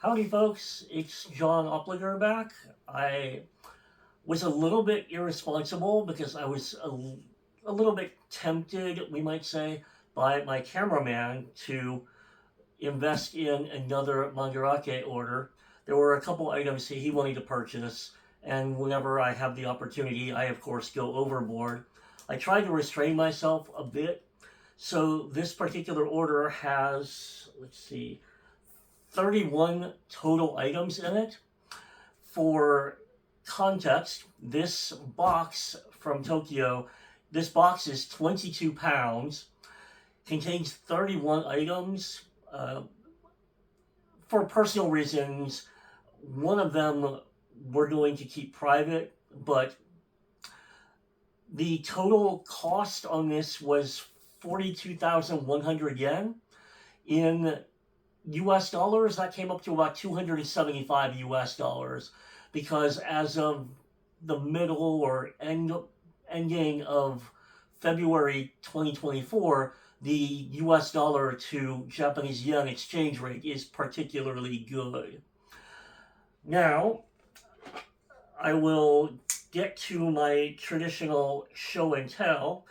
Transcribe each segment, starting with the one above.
Howdy folks, it's John Opliger back. I was a little bit irresponsible because I was a little bit tempted, we might say, by my cameraman to invest in another Mandarake order. There were a couple items he wanted to purchase, and whenever I have the opportunity, I of course go overboard. I tried to restrain myself a bit, so this particular order has, 31 total items in it. For context, this box from Tokyo, this box is 22 pounds, contains 31 items. For personal reasons, one of them we're going to keep private, but the total cost on this was 42,100 yen. In US dollars, that came up to about 275 US dollars, because as of the middle or ending of February 2024, the US dollar to Japanese yen exchange rate is particularly good. Now, I will get to my traditional show and tell,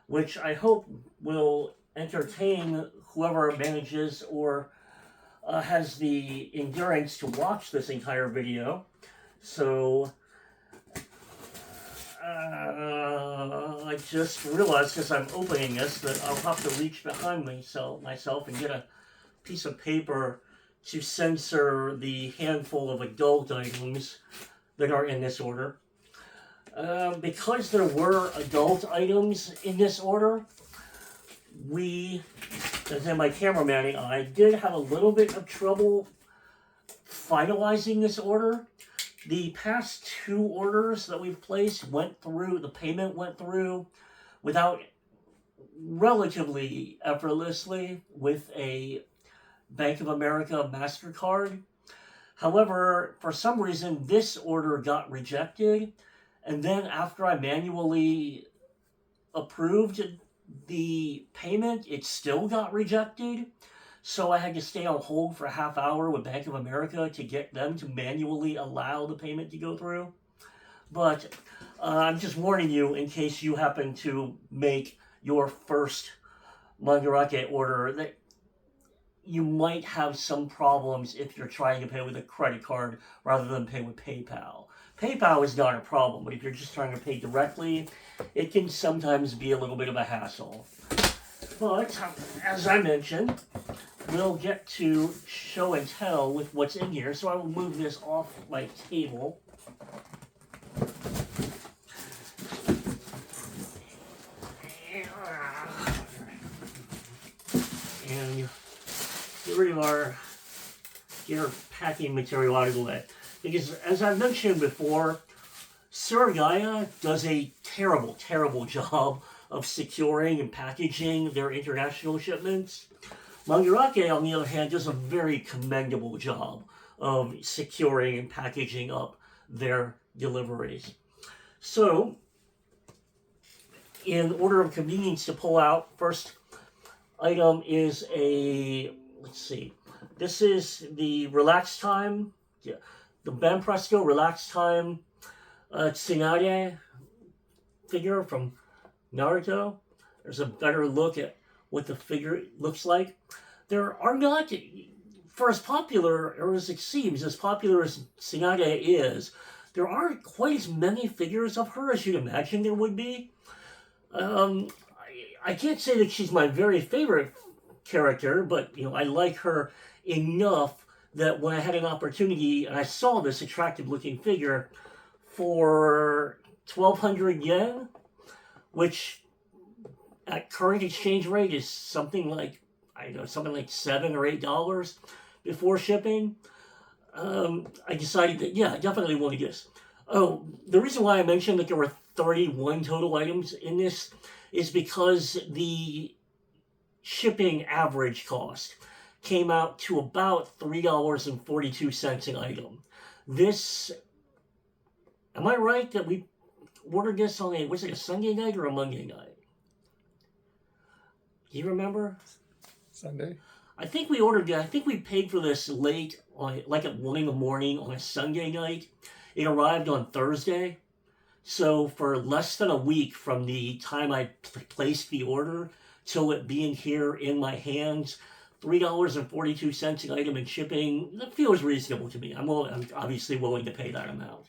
which I hope will entertain whoever manages or has the endurance to watch this entire video. So, I just realized as I'm opening this that I'll have to reach behind myself and get a piece of paper to censor the handful of adult items that are in this order. Because there were adult items in this order, as in my cameraman and I did have a little bit of trouble finalizing this order. The past two orders that we've placed the payment went through relatively effortlessly with a Bank of America MasterCard. However, for some reason, this order got rejected, and then after I manually approved the payment, it still got rejected. So I had to stay on hold for a half hour with Bank of America to get them to manually allow the payment to go through. But I'm just warning you in case you happen to make your first Mandarake order that you might have some problems if you're trying to pay with a credit card rather than pay with PayPal. PayPal is not a problem, but if you're just trying to pay directly, it can sometimes be a little bit of a hassle. But, as I mentioned, we'll get to show and tell with what's in here, so I will move this off my table. And get rid of our packing material out of the way. Because, as I've mentioned before, Surigaya does a terrible, terrible job of securing and packaging their international shipments. Mandarake, on the other hand, does a very commendable job of securing and packaging up their deliveries. So, in order of convenience to pull out, first item is this is the Relax Time, the Ben Presto Relax Time Tsunade figure from Naruto. There's a better look at what the figure looks like. There are not, for as popular, or as it seems, as popular as Tsunade is, there aren't quite as many figures of her as you'd imagine there would be. I can't say that she's my very favorite character, but I like her enough that when I had an opportunity and I saw this attractive looking figure for 1,200 yen, which at current exchange rate is something like $7 or $8 before shipping, I decided that, I definitely want to get this. Oh, the reason why I mentioned that there were 31 total items in this is because the shipping average cost came out to about $3.42 an item. This, am I right that we ordered this on a Sunday night or a Monday night? Do you remember? Sunday. I think we ordered it. I think we paid for this late, on, like at 1 in the morning on a Sunday night. It arrived on Thursday. So for less than a week from the time I placed the order till it being here in my hands, $3.42 an item in shipping, that feels reasonable to me. I'm obviously willing to pay that amount.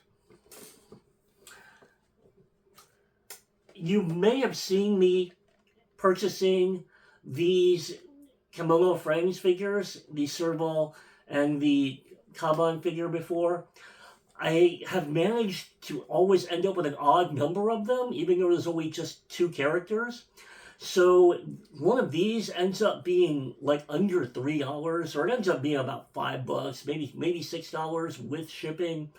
You may have seen me purchasing these Kimono Friends figures, the Serval and the Kaban figure before. I have managed to always end up with an odd number of them, even though there's only just 2 characters. So one of these ends up being like under $3, or it ends up being about $5, maybe $6 with shipping.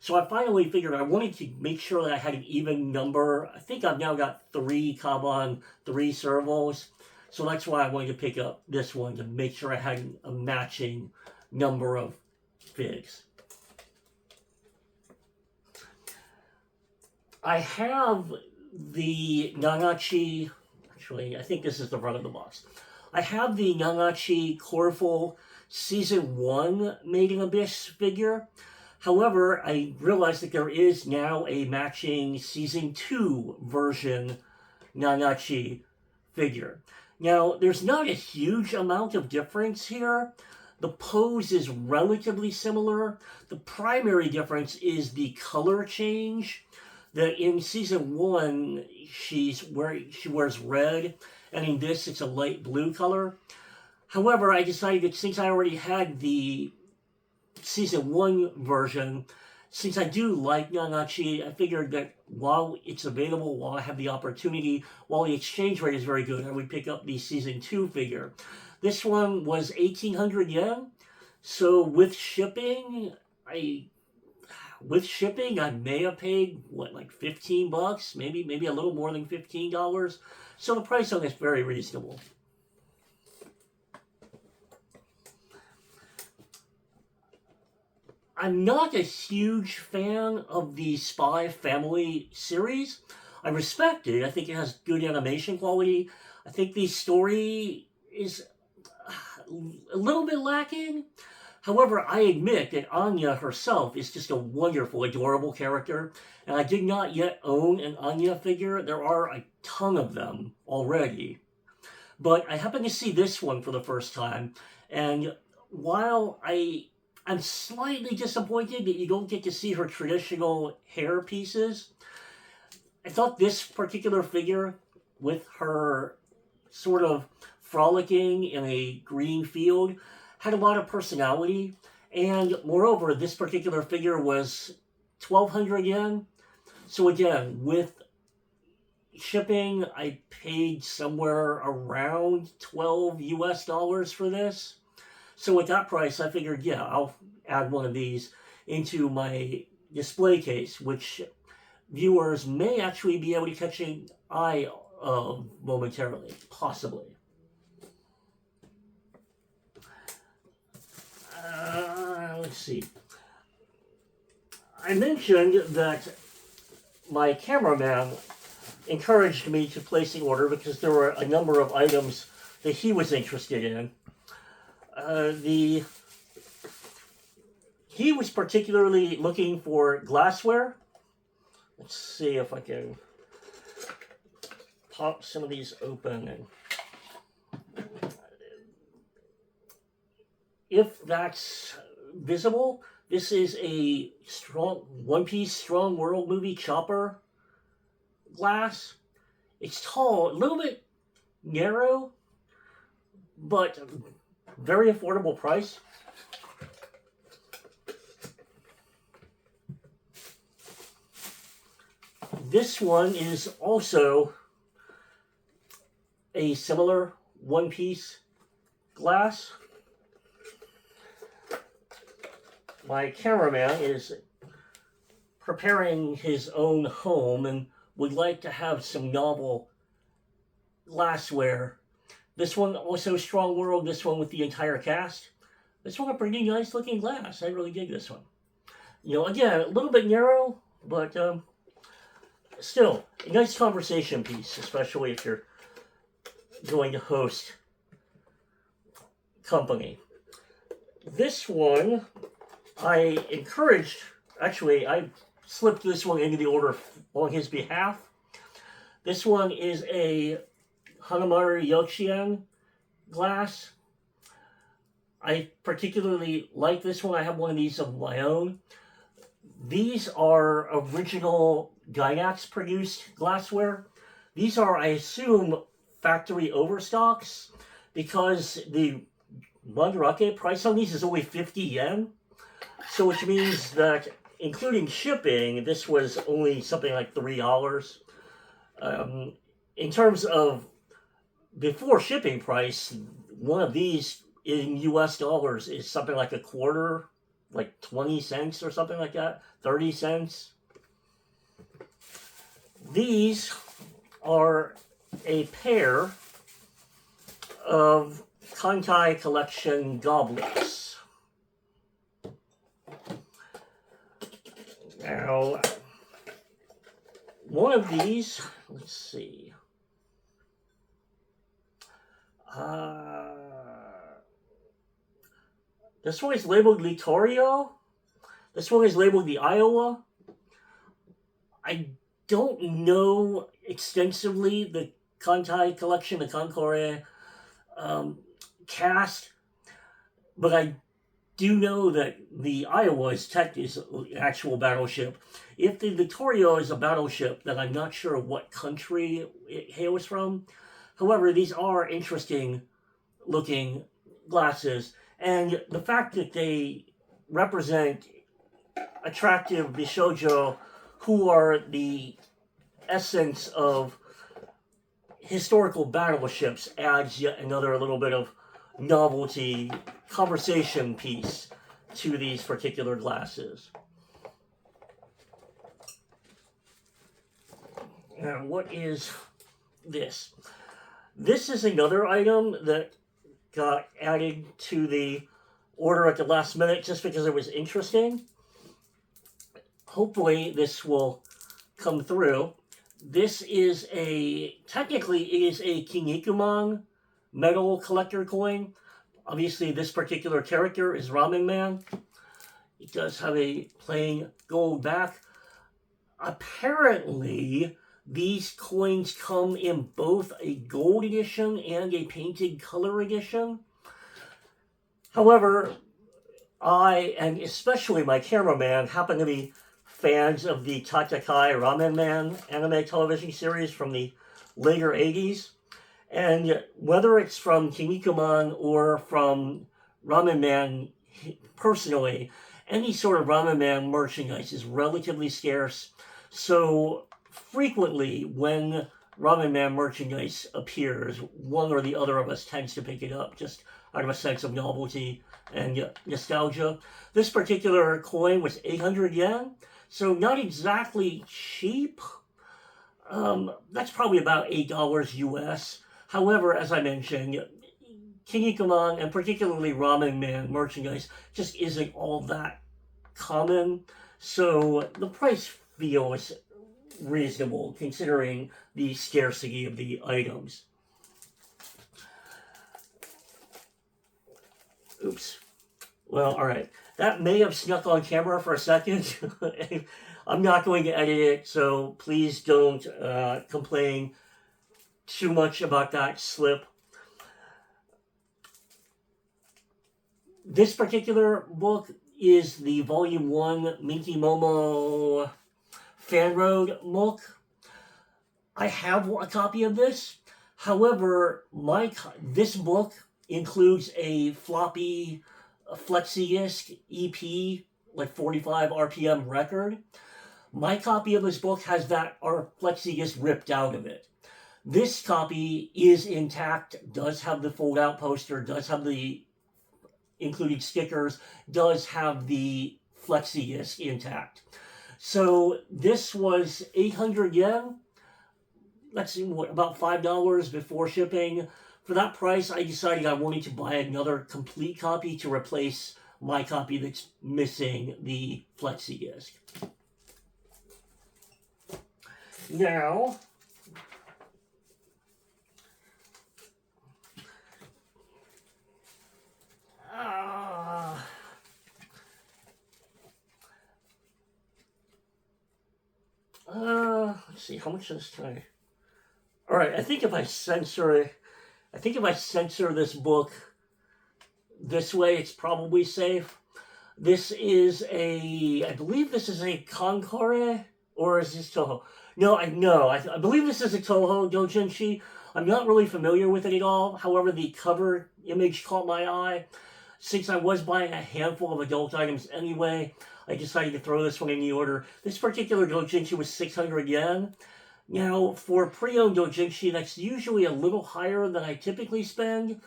So I finally figured I wanted to make sure that I had an even number. I think I've now got 3 Kaban, 3 Servals. So that's why I wanted to pick up this one, to make sure I had a matching number of figs. I have the Nanachi, actually, I think this is the front of the box. I have the Nanachi Corfu Season 1 Made in Abyss figure. However, I realized that there is now a matching Season 2 version Nanachi figure. Now, there's not a huge amount of difference here. The pose is relatively similar. The primary difference is the color change. That in Season 1, she wears red, and in this it's a light blue color. However, I decided that since I already had the Season 1 version, since I do like Nanachi, I figured that while it's available, while I have the opportunity, while the exchange rate is very good, I would pick up the Season 2 figure. This one was 1,800 yen, so with shipping, I may have paid, like $15, maybe a little more than $15. So the price on this is very reasonable. I'm not a huge fan of the Spy Family series. I respect it. I think it has good animation quality. I think the story is a little bit lacking. However, I admit that Anya herself is just a wonderful, adorable character, and I did not yet own an Anya figure. There are a ton of them already. But I happened to see this one for the first time, and while I'm slightly disappointed that you don't get to see her traditional hair pieces, I thought this particular figure, with her sort of frolicking in a green field, had a lot of personality, and moreover, this particular figure was 1,200 yen. So again, with shipping, I paid somewhere around $12 US for this. So at that price, I figured, yeah, I'll add one of these into my display case, which viewers may actually be able to catch an eye of momentarily, possibly. Let's see. I mentioned that my cameraman encouraged me to place the order because there were a number of items that he was interested in. He was particularly looking for glassware. Let's see if I can pop some of these open. And if that's visible, this is a One Piece Strong World movie chopper glass. It's tall, a little bit narrow, but very affordable price. This one is also a similar One Piece glass. My cameraman is preparing his own home and would like to have some novel glassware. This one also Strong World, this one with the entire cast. This one a pretty nice looking glass. I really dig this one. You know, again, a little bit narrow, but still a nice conversation piece, especially if you're going to host company. This one, I encouraged, actually, I slipped this one into the order on his behalf. This one is a Hanamaru Yoshien glass. I particularly like this one. I have one of these of my own. These are original Gynax produced glassware. These are, I assume, factory overstocks because the Mandarake price on these is only 50 yen. So which means that including shipping, this was only something like $3. In terms of before shipping price, one of these in US dollars is something like a quarter, like 20 cents or something like that, 30 cents. These are a pair of Kantai collection goblets. Now, one of these, let's see. This one is labeled Littorio. This one is labeled the Iowa. I don't know extensively the Kantai collection, the Kankore cast, but I do know that the Iowa is an actual battleship. If the Littorio is a battleship, then I'm not sure what country it hails from. However, these are interesting looking glasses, and the fact that they represent attractive Bishoujo who are the essence of historical battleships adds yet another little bit of novelty conversation piece to these particular glasses. Now, what is this? This is another item that got added to the order at the last minute just because it was interesting. Hopefully this will come through. This is technically it is a Kinnikuman metal collector coin. Obviously this particular character is Ramen Man. It does have a plain gold back. Apparently these coins come in both a gold edition and a painted color edition. However, I, and especially my cameraman, happen to be fans of the Tatakai Ramen Man anime television series from the later 80s. And whether it's from Kinnikuman or from Ramen Man personally, any sort of Ramen Man merchandise is relatively scarce. So frequently when Ramen Man merchandise appears, one or the other of us tends to pick it up just out of a sense of novelty and nostalgia. This particular coin was 800 yen, so not exactly cheap. That's probably about $8 US. However, as I mentioned, Kinnikuman and particularly Ramen Man merchandise just isn't all that common, so the price feels reasonable considering the scarcity of the items. Oops. Well, alright. That may have snuck on camera for a second. I'm not going to edit it, so please don't complain too much about that slip. This particular book is the Volume 1 Minky Momo Fan Road book. I have a copy of this. However, this book includes a floppy flexi-disc EP, like 45 RPM record. My copy of this book has that flexi-disc ripped out of it. This copy is intact, does have the fold-out poster, does have the included stickers, does have the flexi-disc intact. So this was 800 yen. Let's see, about $5 before shipping. For that price, I decided I wanted to buy another complete copy to replace my copy that's missing the flexi disc. Now, see, how much of this can I... All right, I think if I censor this book this way, it's probably safe. This is I believe this is a Kankare, or is this Toho? No, I believe this is a Toho doujinshi. I'm not really familiar with it at all. However, the cover image caught my eye. Since I was buying a handful of adult items anyway, I decided to throw this one in the order. This particular doujinshi was 600 yen. Now, for pre-owned doujinshi, that's usually a little higher than I typically spend.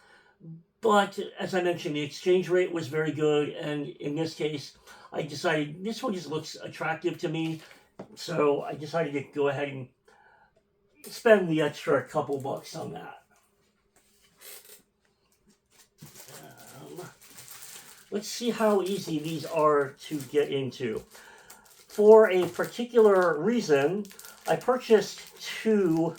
But, as I mentioned, the exchange rate was very good, and in this case, I decided this one just looks attractive to me, so I decided to go ahead and spend the extra couple bucks on that. Let's see how easy these are to get into. For a particular reason, I purchased two,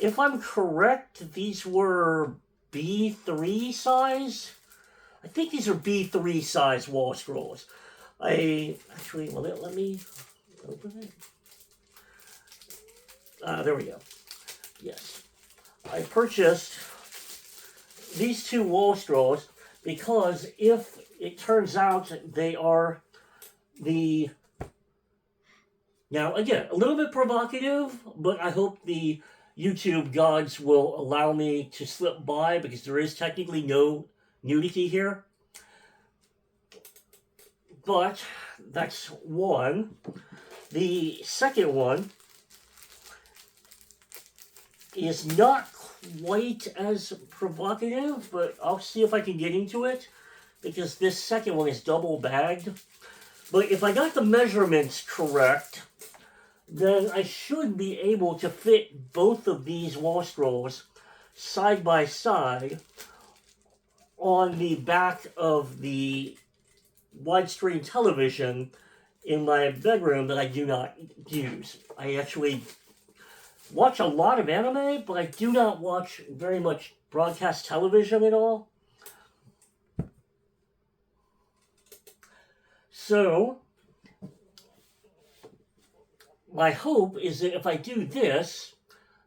if I'm correct, these were B3 size. I think these are B3 size wall scrolls. Let me open it. There we go. Yes. I purchased these two wall scrolls because if it turns out they are the... Now, again, a little bit provocative, but I hope the YouTube gods will allow me to slip by because there is technically no nudity here. But that's one. The second one is not quite as provocative, but I'll see if I can get into it because this second one is double bagged. But if I got the measurements correct, then I should be able to fit both of these wall scrolls side by side on the back of the widescreen television in my bedroom that I do not use. I actually watch a lot of anime, but I do not watch very much broadcast television at all. So, my hope is that if I do this,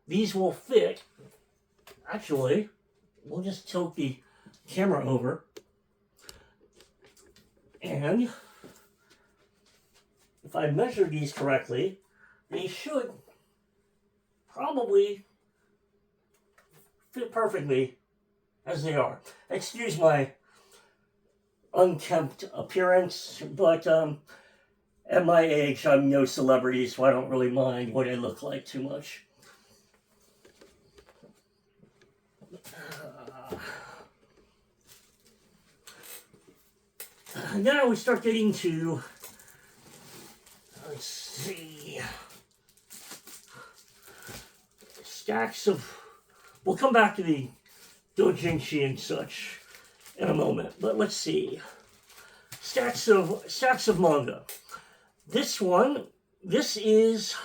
these will fit. Actually, we'll just tilt the camera over. And if I measure these correctly, they should probably fit perfectly as they are. Excuse my unkempt appearance, but at my age, I'm no celebrity, so I don't really mind what I look like too much. Now we start getting to, let's see, stacks of, we'll come back to the doujinshi and such in a moment, but let's see, stacks of manga. This one, this is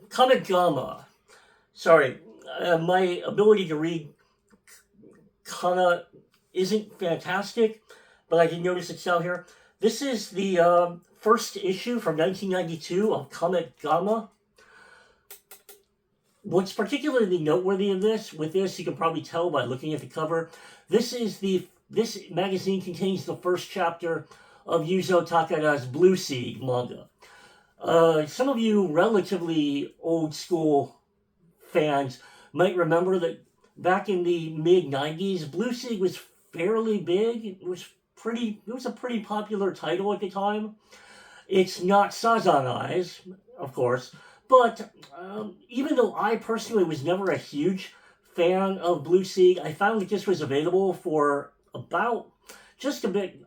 Kamegama. Sorry, my ability to read kana isn't fantastic, but I did notice it's out here. This is the first issue from 1992 of Kamegama. What's particularly noteworthy of this, you can probably tell by looking at the cover, this magazine contains the first chapter of Yuzo Takada's Blue Sea manga. Some of you relatively old school fans might remember that back in the mid-90s, Blue Sea was fairly big. It was a pretty popular title at the time. It's not Sazanai's, of course, but even though I personally was never a huge fan of Blue Sea, I found that this was available for about just a bit,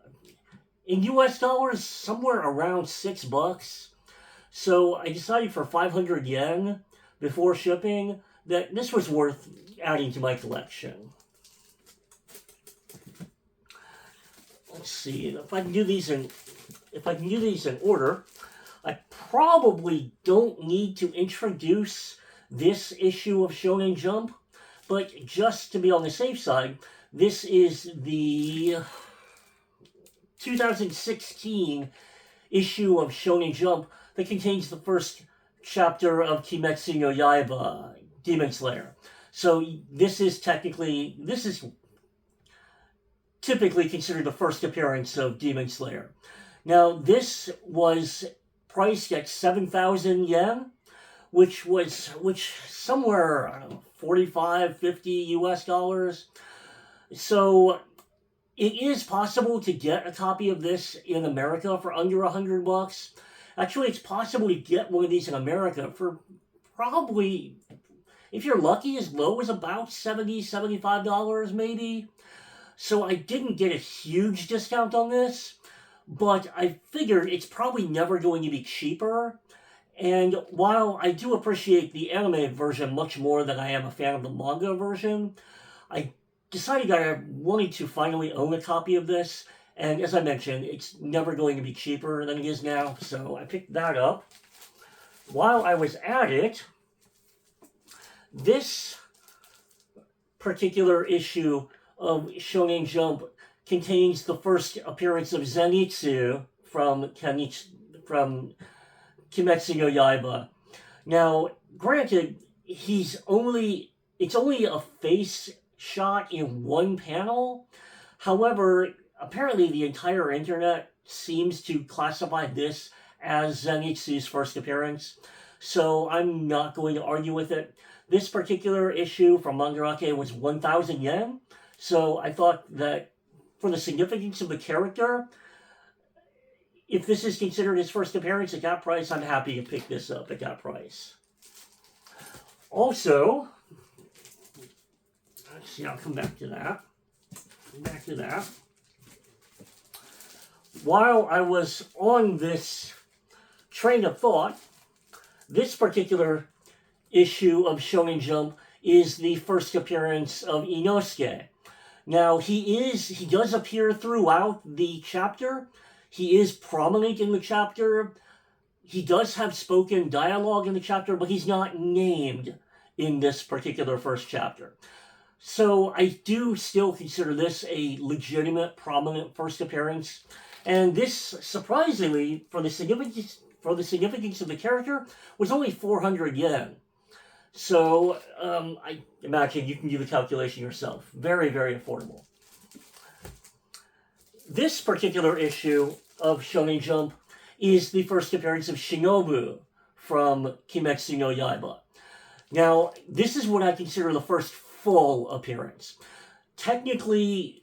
in US dollars, somewhere around $6. So I decided for 500 yen before shipping that this was worth adding to my collection. Let's see if I can do these in order. I probably don't need to introduce this issue of Shonen Jump, but just to be on the safe side, this is the 2016 issue of Shonen Jump that contains the first chapter of Kimetsu no Yaiba, Demon Slayer. So this is typically considered the first appearance of Demon Slayer. Now, this was priced at 7,000 yen, which somewhere, I don't know, 45, 50 US dollars. So it is possible to get a copy of this in America for under $100. Actually, it's possible to get one of these in America for probably, if you're lucky, as low as about $70, $75 maybe. So I didn't get a huge discount on this, but I figured it's probably never going to be cheaper. And while I do appreciate the anime version much more than I am a fan of the manga version, I decided that I wanted to finally own a copy of this. And as I mentioned, it's never going to be cheaper than it is now, so I picked that up. While I was at it, this particular issue of Shonen Jump contains the first appearance of Zenitsu from Kimetsu no Yaiba. Now, granted, it's only a face shot in one panel. However, apparently the entire internet seems to classify this as Zenitsu's first appearance, so I'm not going to argue with it. This particular issue from Mandarake was 1,000 yen, so I thought that for the significance of the character, if this is considered his first appearance at that price, I'm happy to pick this up at that price. Also, let's see, I'll come back to that. While I was on this train of thought, this particular issue of Shonen Jump is the first appearance of Inosuke. Now, he does appear throughout the chapter. He is prominent in the chapter. He does have spoken dialogue in the chapter, but he's not named in this particular first chapter. So I do still consider this a legitimate, prominent first appearance. And this, surprisingly, for the significance of the character, was only 400 yen. So I imagine you can do the calculation yourself. Very, very affordable. This particular issue of Shonen Jump is the first appearance of Shinobu from Kimetsu no Yaiba. Now, this is what I consider the first full appearance. Technically,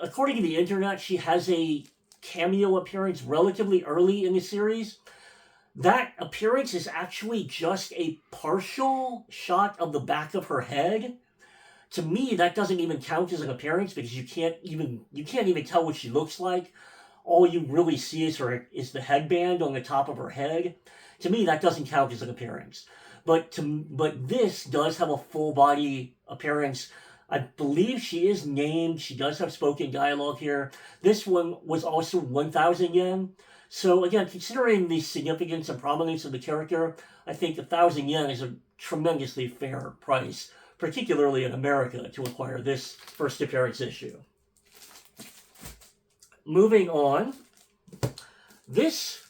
according to the internet, she has a cameo appearance relatively early in the series. That appearance is actually just a partial shot of the back of her head. To me, that doesn't even count as an appearance because you can't even tell what she looks like. All you really see is the headband on the top of her head. To me, that doesn't count as an appearance. But this does have a full body appearance. I believe she is named. She does have spoken dialogue here. This one was also 1,000 yen. So again, considering the significance and prominence of the character, I think 1,000 yen is a tremendously fair price, particularly in America, to acquire this first appearance issue. Moving on, this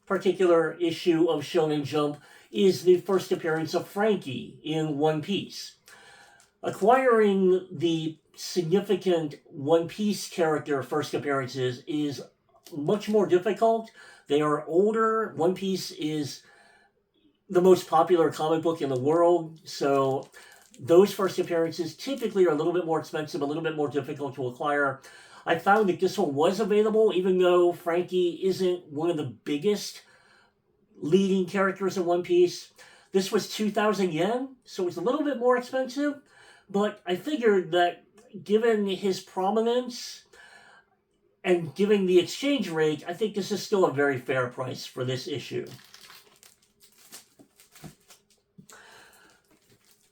particular issue of Shonen Jump is the first appearance of Frankie in One Piece. Acquiring the significant One Piece character first appearances is much more difficult. They are older. One Piece is the most popular comic book in the world, so those first appearances typically are a little bit more expensive, a little bit more difficult to acquire. I found that this one was available, even though Frankie isn't one of the biggest leading characters in One Piece. This was 2,000 yen, so it's a little bit more expensive, but I figured that given his prominence and given the exchange rate, I think this is still a very fair price for this issue.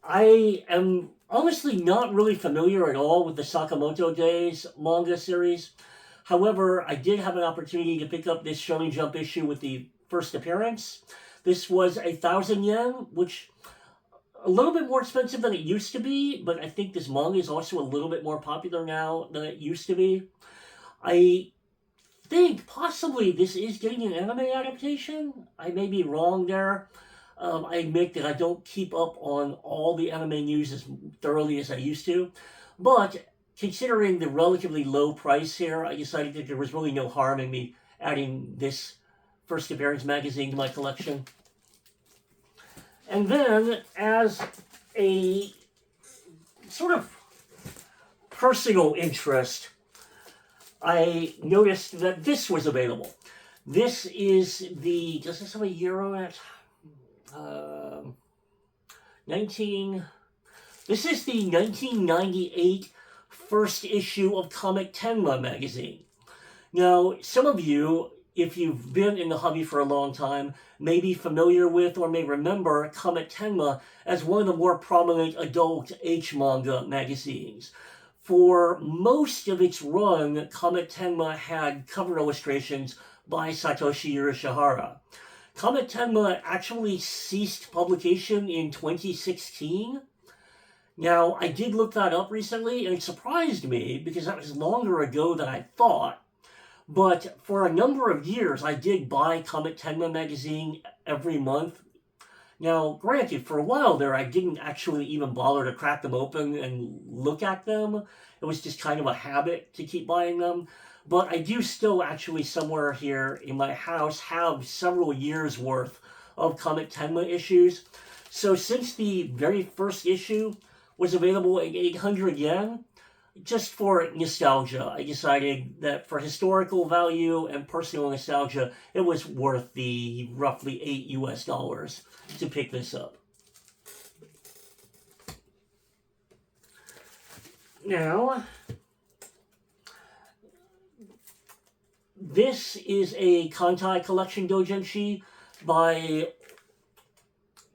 I am honestly not really familiar at all with the Sakamoto Days manga series. However, I did have an opportunity to pick up this Shonen Jump issue with the first appearance. This was 1,000 yen, which a little bit more expensive than it used to be, but I think this manga is also a little bit more popular now than it used to be. I think possibly this is getting an anime adaptation. I may be wrong there. I admit that I don't keep up on all the anime news as thoroughly as I used to, but considering the relatively low price here, I decided that there was really no harm in me adding this First Appearance magazine to my collection. And then, as a sort of personal interest, I noticed that this was available. This is the, does this have a year on it? 19, this is the 1998 first issue of Comic Tenma magazine. Now, some of you, if you've been in the hobby for a long time, may be familiar with or may remember Comic Tenma as one of the more prominent adult H manga magazines. For most of its run, Comic Tenma had cover illustrations by Satoshi Urashihara. Comic Tenma actually ceased publication in 2016. Now, I did look that up recently, and it surprised me because that was longer ago than I thought. But for a number of years, I did buy Comic Tenma magazine every month. Now, granted, for a while there, I didn't actually even bother to crack them open and look at them. It was just kind of a habit to keep buying them. But I do still actually somewhere here in my house have several years worth of Comic Tenma issues. So since the very first issue was available at 800 yen, just for nostalgia, I decided that for historical value and personal nostalgia, it was worth the roughly $8 to pick this up. Now, this is a Kantai Collection Doujinshi by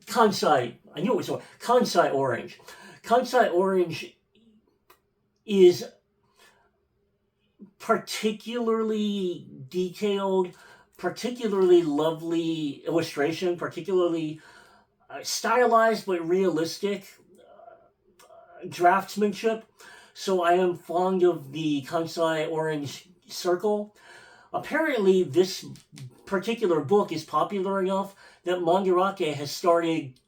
Kansai. I knew it was Kansai Orange. Kansai Orange is particularly detailed, particularly lovely illustration, particularly stylized but realistic draftsmanship. So I am fond of the Kansai Orange circle. Apparently, this particular book is popular enough that Mandarake has started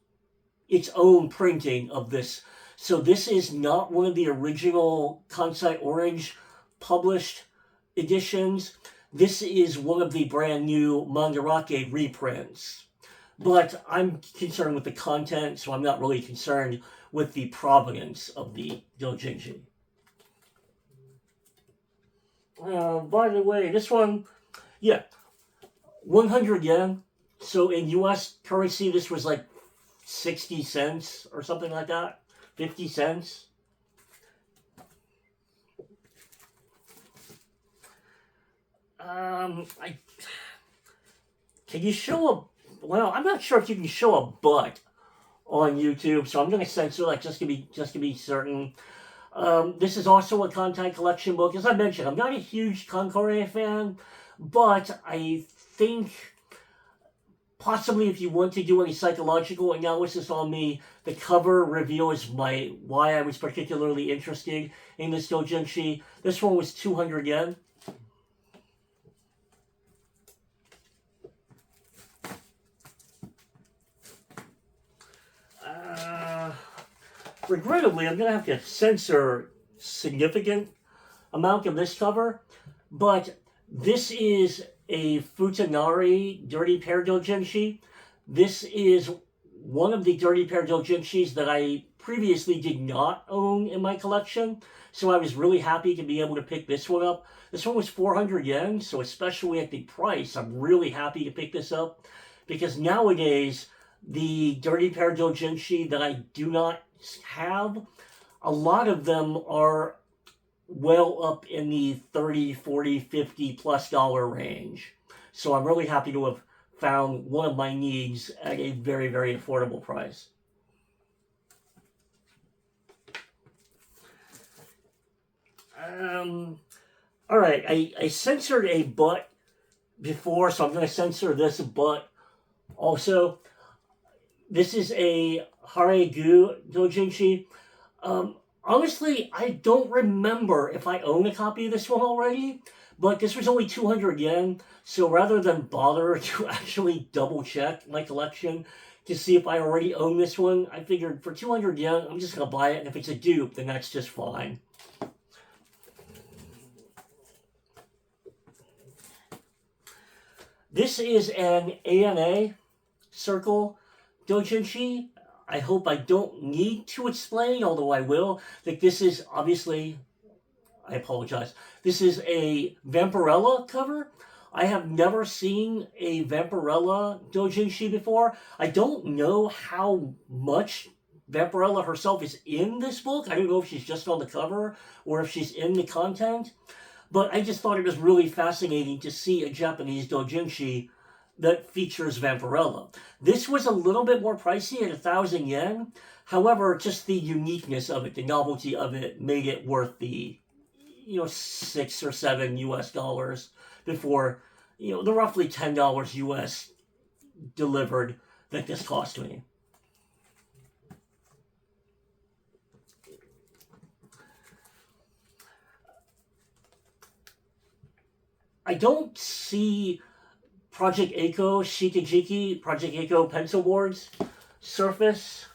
its own printing of this. So this is not one of the original Kansai Orange published editions. This is one of the brand new Mandarake reprints. But I'm concerned with the content, so I'm not really concerned with the provenance of the doujinshi. By the way, this one, 100 yen. So in US currency, this was like 60 cents or something like that. 50 cents. Can you show a, well, I'm not sure if you can show a butt on YouTube, so I'm going to censor that just to be certain. This is also a Kantai Collection book. As I mentioned, I'm not a huge Kankore fan, but I think possibly if you want to do any psychological analysis on me, the cover reveals why I was particularly interested in this doujinshi. This one was 200 yen. Regrettably, I'm going to have to censor significant amount of this cover, but this is a Futanari Dirty Pair doujinshi. This is one of the Dirty Pair doujinshis that I previously did not own in my collection, so I was really happy to be able to pick this one up. This one was 400 yen, so especially at the price, I'm really happy to pick this up, because nowadays, the Dirty Pair doujinshi that I do not have, a lot of them are well up in the 30, 40, 50 plus dollar range. So I'm really happy to have found one of my needs at a very, very affordable price. Alright, I censored a butt before, so I'm going to censor this butt Also, this is a Haregu Dojinshi. Honestly, I don't remember if I own a copy of this one already, but this was only 200 yen, so rather than bother to actually double check my collection to see if I already own this one, I figured for 200 yen, I'm just gonna buy it, and if it's a dupe, then that's just fine. This is an ANA circle dojinshi. I hope I don't need to explain, although I will, that this is obviously, I apologize, this is a Vampirella cover. I have never seen a Vampirella dojinshi before. I don't know how much Vampirella herself is in this book. I don't know if she's just on the cover or if she's in the content. But I just thought it was really fascinating to see a Japanese doujinshi that features Vampirella. This was a little bit more pricey at 1,000 yen. However, just the uniqueness of it, the novelty of it, made it worth the, 6 or 7 US dollars before, the roughly $10 US delivered that this cost me. I don't see Project Eiko Shikijiki, Project Eiko pencil boards surface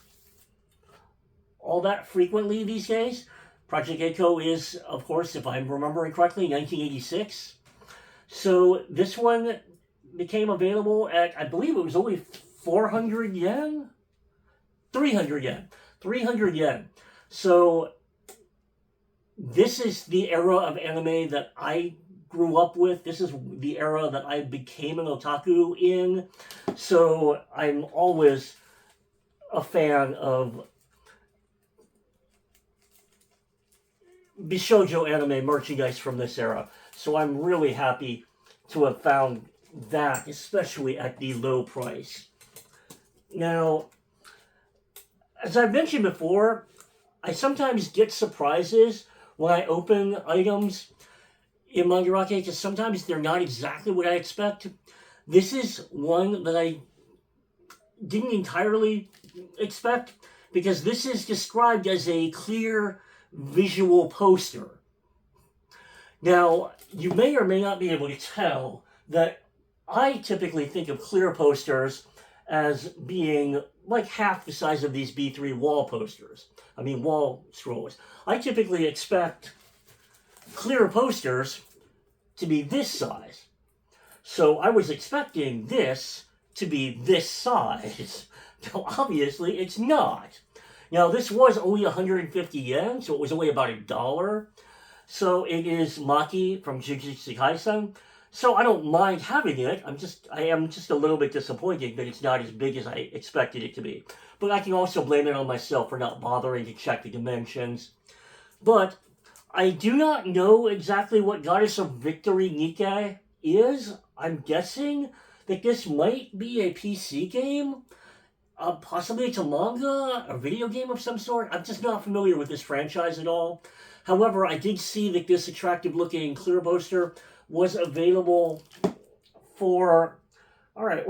all that frequently these days. Project Eiko is, of course, if I'm remembering correctly, 1986. So this one became available at, I believe it was only 400 yen? 300 yen. 300 yen. So this is the era of anime that I grew up with. This is the era that I became an otaku in. So I'm always a fan of Bishoujo anime merchandise from this era. So I'm really happy to have found that, especially at the low price. Now, as I've mentioned before, I sometimes get surprises when I open items in Mandarake because sometimes they're not exactly what I expect. This is one that I didn't entirely expect because this is described as a clear visual poster. Now, you may or may not be able to tell that I typically think of clear posters as being like half the size of these B3 wall posters. I mean, wall scrolls. I typically expect clear posters to be this size. So I was expecting this to be this size. Now, obviously, it's not. Now, this was only 150 yen, so it was only about $1. So it is Maki from Jujutsu Kaisen. So I don't mind having it. I am just a little bit disappointed that it's not as big as I expected it to be. But I can also blame it on myself for not bothering to check the dimensions. But I do not know exactly what Goddess of Victory Nikkei is. I'm guessing that this might be a PC game. Possibly it's a manga, a video game of some sort. I'm just not familiar with this franchise at all. However, I did see that this attractive looking clear poster was available for, all right.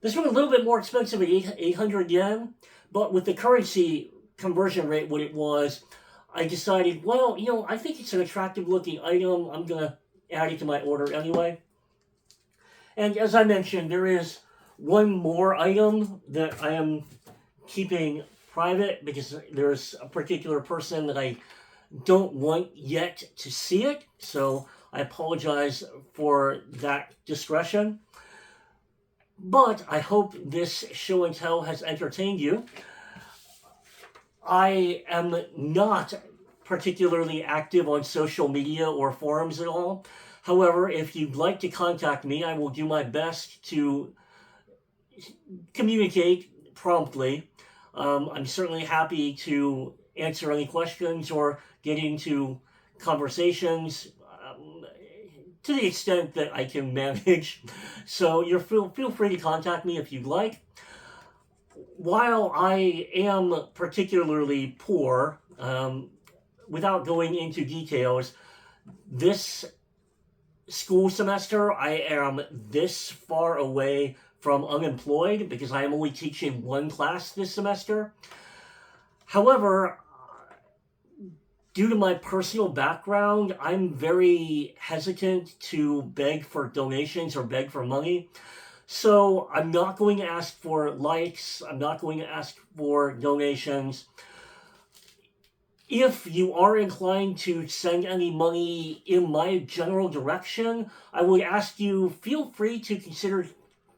This one a little bit more expensive at 800 yen, but with the currency conversion rate what it was, I decided, well, I think it's an attractive looking item. I'm going to add it to my order anyway. And as I mentioned, there is one more item that I am keeping private because there's a particular person that I don't want yet to see it. So I apologize for that discretion. But I hope this show and tell has entertained you. I am not particularly active on social media or forums at all. However, if you'd like to contact me, I will do my best to communicate promptly. I'm certainly happy to answer any questions or get into conversations to the extent that I can manage. So feel free to contact me if you'd like. While I am particularly poor, without going into details, this school semester I am this far away from unemployed because I am only teaching one class this semester. However, due to my personal background, I'm very hesitant to beg for donations or beg for money. So I'm not going to ask for likes. I'm not going to ask for donations. If you are inclined to send any money in my general direction, I would ask you, feel free to consider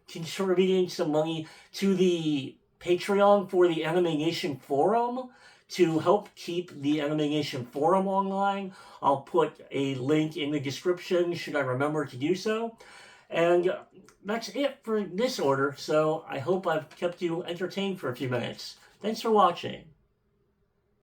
contributing some money to the Patreon for the AnimeNation forum to help keep the AnimeNation forum online. I'll put a link in the description should I remember to do so. And that's it for this order, so I hope I've kept you entertained for a few minutes. Thanks for watching.